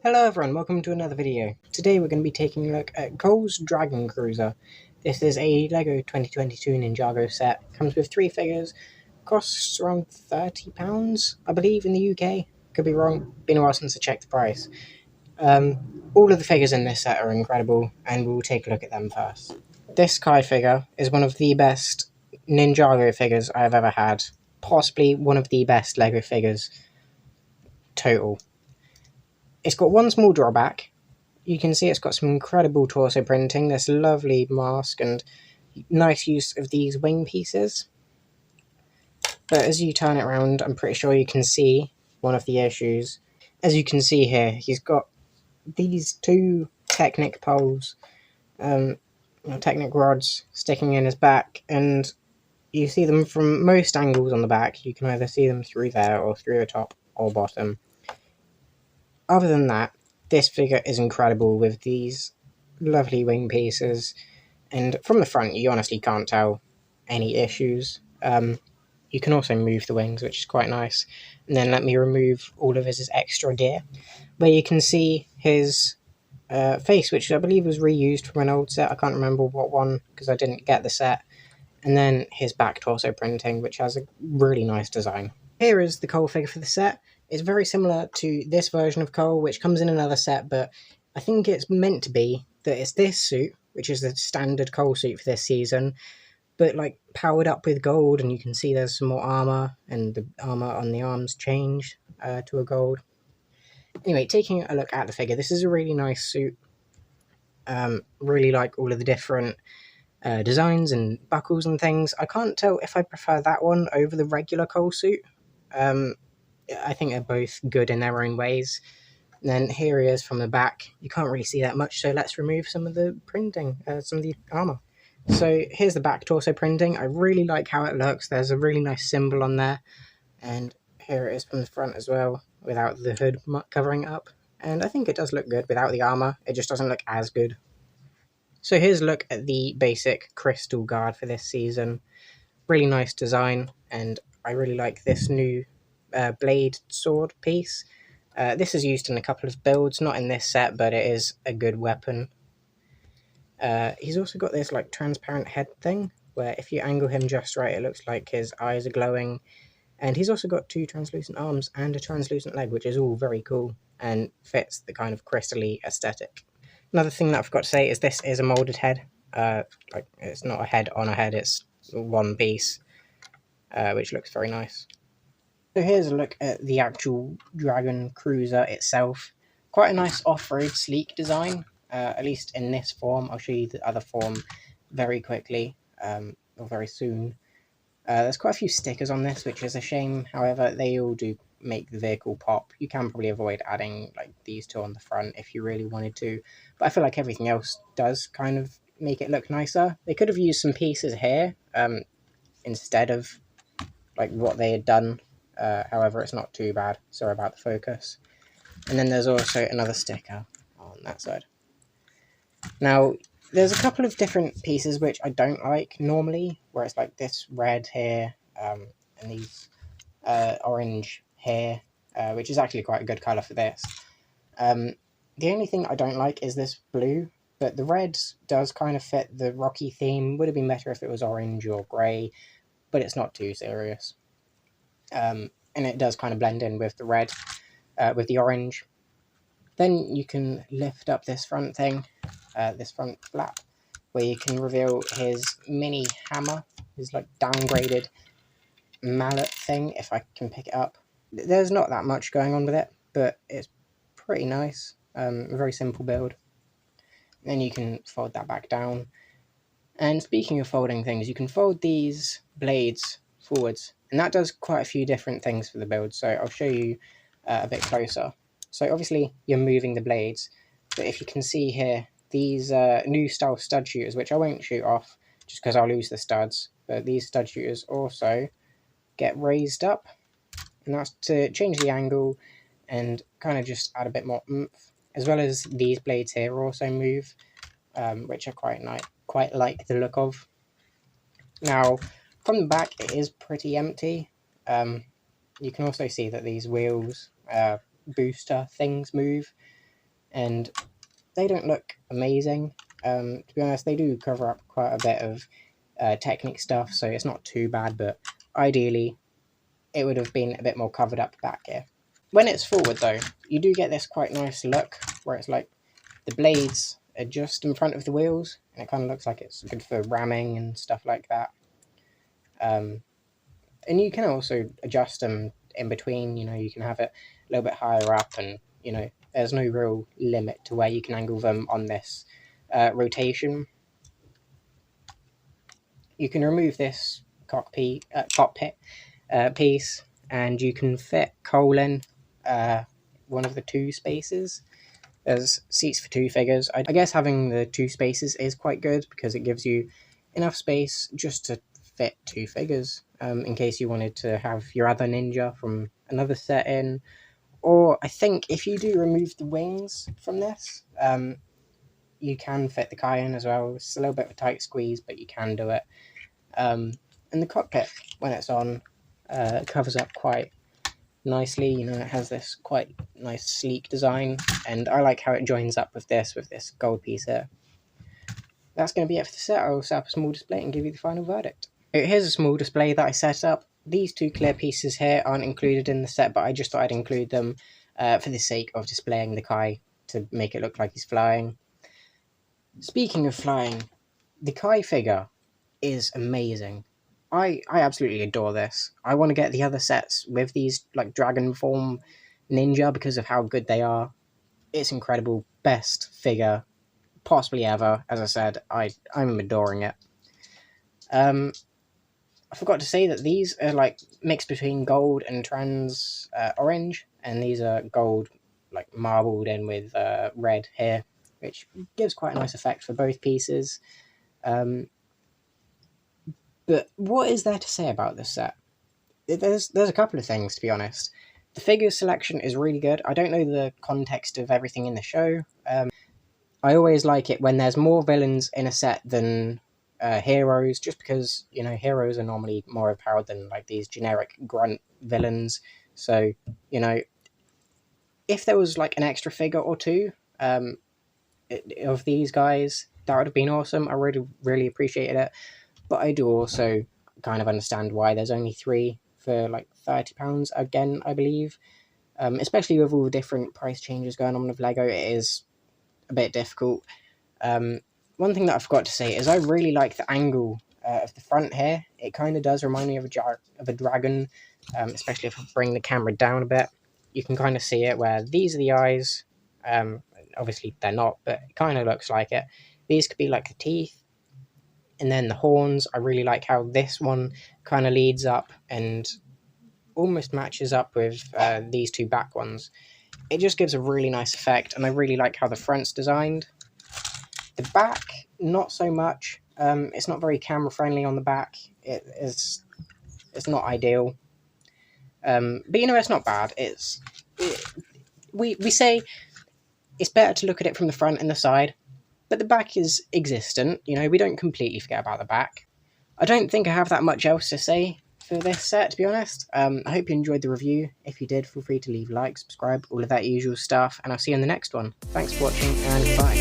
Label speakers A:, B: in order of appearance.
A: Hello everyone, welcome to another video. Today we're going to be taking a look at Cole's Dragon Cruiser. This is a LEGO 2022 Ninjago set. Comes with 3 figures, costs around £30, I believe, in the UK. Could be wrong, been a while since I checked the price. All of the figures in this set are incredible, and we'll take a look at them first. This Kai figure is one of the best Ninjago figures I have ever had. Possibly one of the best LEGO figures total. It's got one small drawback. You can see it's got some incredible torso printing, this lovely mask, and nice use of these wing pieces. But as you turn it around, I'm pretty sure you can see one of the issues. As you can see here, he's got these two Technic poles, Technic rods sticking in his back, and you see them from most angles on the back. You can either see them through there or through the top or bottom. Other than that, this figure is incredible with these lovely wing pieces, and from the front you honestly can't tell any issues. You can also move the wings, which is quite nice. And then let me remove all of his extra gear, where you can see his face, which I believe was reused from an old set. I can't remember what one because I didn't get the set. And then his back torso printing, which has a really nice design. Here is the Cole figure for the set. It's very similar to this version of Cole, which comes in another set, but I think it's meant to be that it's this suit, which is the standard Cole suit for this season, but like powered up with gold, and you can see there's some more armor, and the armor on the arms change to a gold. Anyway, taking a look at the figure, this is a really nice suit. Really like all of the different designs and buckles and things. I can't tell if I prefer that one over the regular Cole suit. I think they're both good in their own ways. And then here he is from the back. You can't really see that much, so let's remove some of the printing, some of the armor. So here's the back torso printing. I really like how it looks. There's a really nice symbol on there. And here it is from the front as well, without the hood covering it up. And I think it does look good without the armor. It just doesn't look as good. So here's a look at the basic crystal guard for this season. Really nice design, and I really like this new blade sword piece. This is used in a couple of builds, not in this set, but it is a good weapon. He's also got this like transparent head thing, where if you angle him just right, it looks like his eyes are glowing. And he's also got 2 translucent arms and a translucent leg, which is all very cool and fits the kind of crystally aesthetic. Another thing that I forgot to say is this is a molded head. Like it's not a head on a head; it's one piece, which looks very nice. So here's a look at the actual Dragon Cruiser itself. Quite a nice off-road sleek design, at least in this form. I'll show you the other form very quickly, or very soon. There's quite a few stickers on this, which is a shame. However, they all do make the vehicle pop. You can probably avoid adding like these 2 on the front if you really wanted to, but I feel like everything else does kind of make it look nicer. They could have used some pieces here instead of like what they had done. However, it's not too bad. Sorry about the focus. And then there's also another sticker on that side. Now, there's a couple of different pieces which I don't like normally, where it's like this red here, and these orange here, which is actually quite a good colour for this. The only thing I don't like is this blue, but the red does kind of fit the Rocky theme. Would have been better if it was orange or grey, but it's not too serious. And it does kind of blend in with the red, with the orange. Then you can lift up this front thing, this front flap, where you can reveal his mini hammer, his like downgraded mallet thing, if I can pick it up. There's not that much going on with it, but it's pretty nice. A very simple build. Then you can fold that back down. And speaking of folding things, you can fold these blades forwards, and that does quite a few different things for the build, so I'll show you a bit closer. So obviously you're moving the blades, but if you can see here, these new style stud shooters, which I won't shoot off just because I'll lose the studs, but these stud shooters also get raised up, and that's to change the angle and kind of just add a bit more oomph, as well as these blades here also move, which are quite like the look of. Now, from the back, it is pretty empty. You can also see that these wheels, booster things move. and they don't look amazing. To be honest, they do cover up quite a bit of technique stuff, so it's not too bad, but ideally it would have been a bit more covered up back here. When it's forward though, you do get this quite nice look where it's like the blades are just in front of the wheels, and it kind of looks like it's good for ramming and stuff like that. And you can also adjust them in between, you can have it a little bit higher up, and there's no real limit to where you can angle them on this rotation. You can remove this cockpit piece, and you can fit coal in one of the two spaces. There's seats for two figures. I guess having the two spaces is quite good because it gives you enough space just to fit two figures, in case you wanted to have your other ninja from another set in. Or I think if you do remove the wings from this, you can fit the Kai in as well. It's a little bit of a tight squeeze, but you can do it. And the cockpit, when it's on, covers up quite nicely. It has this quite nice sleek design, and I like how it joins up with this gold piece here. That's going to be it for the set. I'll set up a small display and give you the final verdict. Here's a small display that I set up. These two clear pieces here aren't included in the set, but I just thought I'd include them for the sake of displaying the Kai to make it look like he's flying. Speaking of flying, the Kai figure is amazing. I absolutely adore this. I want to get the other sets with these like dragon form ninja because of how good they are. It's incredible. Best figure possibly ever. As I said, I'm adoring it. I forgot to say that these are like mixed between gold and trans orange, and these are gold like marbled in with red here, which gives quite a nice effect for both pieces. But what is there to say about this set? There's a couple of things, to be honest. The figure selection is really good. I don't know the context of everything in the show. I always like it when there's more villains in a set than heroes, just because, heroes are normally more overpowered than like these generic grunt villains. So, if there was like an extra figure or two of these guys, that would have been awesome. I really appreciated it. But I do also kind of understand why there's only 3 for like £30 again, I believe. Especially with all the different price changes going on with LEGO, it is a bit difficult. One thing that I forgot to say is I really like the angle of the front here. It kind of does remind me of a dragon, especially if I bring the camera down a bit. You can kind of see it where these are the eyes. Obviously they're not, but it kind of looks like it. These could be like the teeth. And then the horns, I really like how this one kind of leads up and almost matches up with these two back ones. It just gives a really nice effect, and I really like how the front's designed. The back, not so much. It's not very camera friendly on the back. It's not ideal. But it's not bad. We say it's better to look at it from the front and the side. But the back is existent, we don't completely forget about the back. I don't think I have that much else to say for this set, to be honest. I hope you enjoyed the review. If you did, feel free to leave a like, subscribe, all of that usual stuff, and I'll see you in the next one. Thanks for watching, and bye.